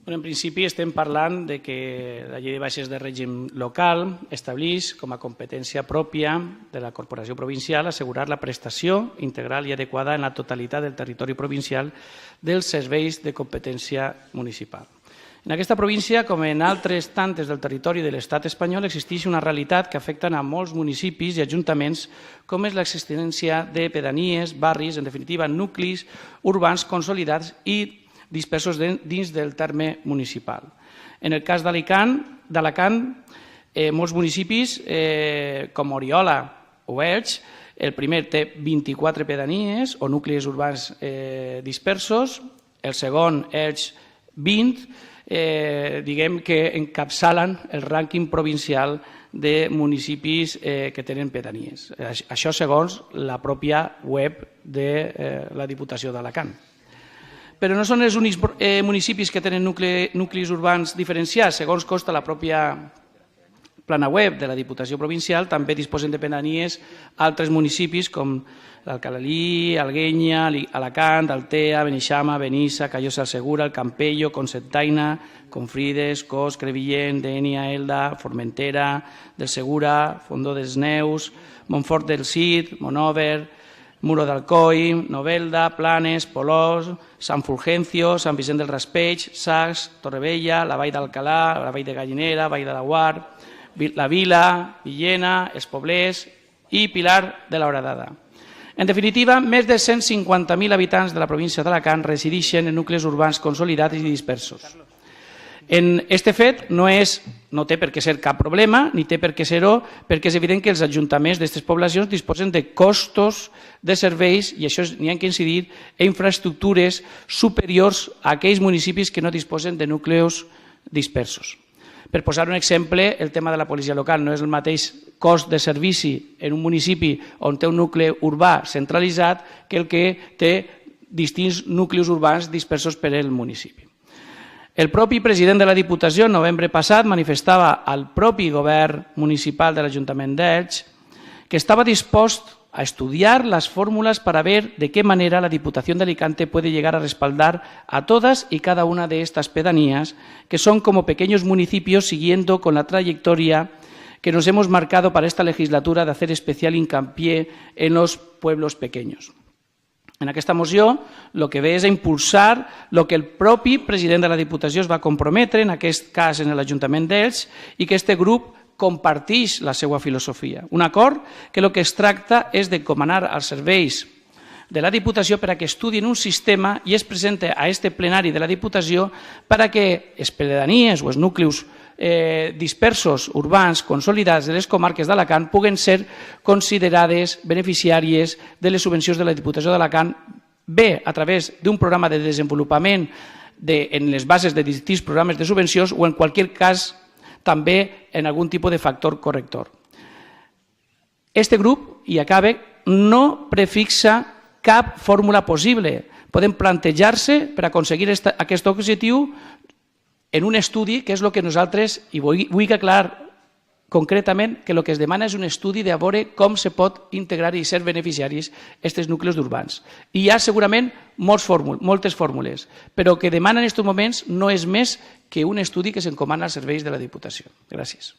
En principi estem parlant de que la llei de bases de règim local estableix com a competència pròpia de la corporació provincial assegurar la prestació integral i adequada en la totalitat del territori provincial dels serveis de competència municipal. En aquesta província, com en altres tantes del territori de l'estat espanyol, existeix una realitat que afecta a molts municipis i ajuntaments, com és l'existència de pedanies, barris, en definitiva, nuclis urbans consolidats i dispersos dins del terme municipal. En el cas d'Alacant, molts municipis, com Oriola o Elx, el primer té 24 pedanies o nuclis urbans dispersos, el segon, Elx, 20, diguem que encapçalen el rànquing provincial de municipis que tenen pedanies. Això segons la pròpia web de la Diputació d'Alacant. Però no són els únics municipis que tenen nuclis urbans diferenciats. Segons consta la pròpia plana web de la Diputació Provincial, també disposen de pedanies altres municipis com l'Alcalalí, Alguenya, Alacant, Altea, Beneixama, Benissa, Callosa del Segura, el Campello, Cocentaina, Confrides, Cos, Crevillent, Dénia, Elda, Formentera, del Segura, Fondó dels Neus, Montfort del Cid, Monòver, Muro d'Alcoi, Novelda, Planes, Polós, Sant Fulgencio, Sant Vicent del Raspeig, Sacs, Torrevella, la Vall d'Alcalà, la Vall de Gallinera, Vall de la Guard, la Vila, Villena, Els Poblers i Pilar de la Horadada. En definitiva, més de 150.000 habitants de la província d'Alacant resideixen en nuclis urbans consolidats i dispersos. Este fet no té per què ser cap problema, ni té per què ser-ho, perquè és evident que els ajuntaments d'aquestes poblacions disposen de costos de serveis, i això n'hi ha que incidir, en infraestructures superiors a aquells municipis que no disposen de nuclis dispersos. Per posar un exemple, el tema de la policia local no és el mateix cost de servici en un municipi on té un nucli urbà centralitzat que el que té distints nuclis urbans dispersos per el municipi. El propi president de la Diputació, en novembre passat, manifestava al propi govern municipal de l'Ajuntament d'Elx que estava dispost a estudiar las fórmulas para ver de qué manera la Diputación de Alicante puede llegar a respaldar a todas y cada una de estas pedanías, que son como pequeños municipios siguiendo con la trayectoria que nos hemos marcado para esta legislatura de hacer especial hincapié en los pueblos pequeños. En aquesta moció el que ve és a impulsar el que el propi president de la Diputació es va comprometre, en aquest cas en l'Ajuntament d'Elx, i que aquest grup comparteix la seva filosofia. Un acord que el que es tracta és d'encomanar als serveis de la Diputació per a que estudien un sistema i es presenta a aquest plenari de la Diputació per a que les pedanies o els nuclis dispersos urbans consolidats de les comarques d'Alacant puguen ser considerades beneficiàries de les subvencions de la Diputació d'Alacant, bé a través d'un programa de desenvolupament en les bases de distints programes de subvencions o en qualsevol cas també en algun tipus de factor corrector. Este grup, i acabe, no prefixa cap fórmula possible. Poden plantejar-se per aconseguir aquest objectiu en un estudi, que és el que nosaltres, i vull aclarar concretament que el que es demana és un estudi de veure com se pot integrar i ser beneficiaris aquests nuclis urbans. I hi ha segurament moltes fórmules, però el que demana en aquests moments no és més que un estudi que s'encomana als serveis de la Diputació. Gràcies.